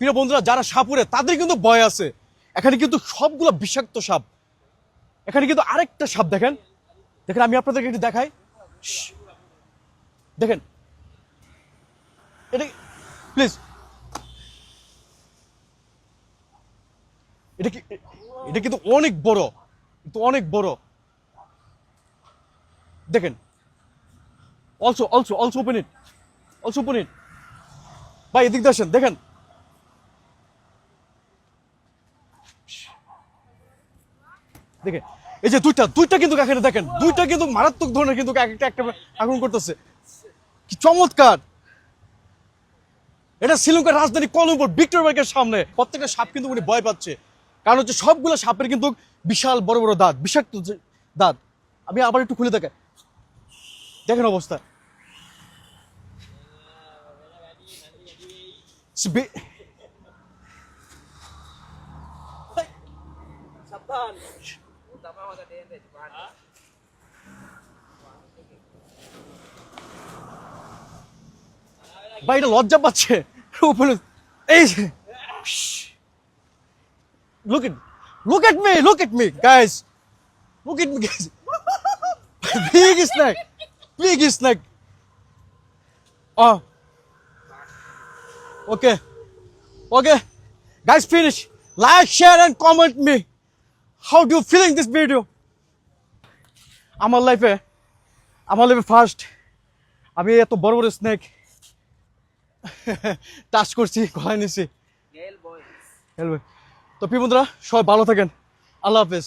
প্রিয় বন্ধুরা, যারা সাপুরে তাদের কিন্তু ভয় আছে। এখানে কিন্তু সবগুলো বিষাক্ত সাপ। এখানে কিন্তু আরেকটা সাপ দেখেন, দেখেন আমি আপনাদেরকে একটু দেখাই। দেখেন এটা, প্লিজ, এটা কি, এটা কিন্তু অনেক বড়, কিন্তু অনেক বড়। দেখেন, also also also open it, also open it. ভাই এদিক দিয়ে আসেন, দেখেন দেখেন এই যে দুইটা কিন্তু এখানে দেখেন, দুইটা কিন্তু মারাত্মক ধরনের কিন্তু একটা একটা আক্রমণ করতেছে। কি চমৎকার! এটা শ্রীলঙ্কার রাজধানী কলম্বোর ভিক্টোরিয়া পার্কের সামনে। প্রত্যেকটা সাপ কিন্তু উনি ভয় পাচ্ছে, কারণ হচ্ছে সবগুলো সাপের কিন্তু বিশাল বড় বড় দাঁত, বিষাক্ত দাঁত। আমি আবার একটু খুলে দেখাই, দেখেন অবস্থা। ভাই এটা লজ্জা পাচ্ছে উপরে। এই look at look at me guys, look at me guys. Big snake. Oh, okay, guys, finish, like, share and comment me how do you feeling this video. আমার লাইফে ফার্স্ট আমি এত বড় বড় স্নেক টাচ করছি, গলায় নিছি। তো প্রিয় বন্ধুরা, সবাই ভালো থাকেন, আল্লাহ হাফেজ।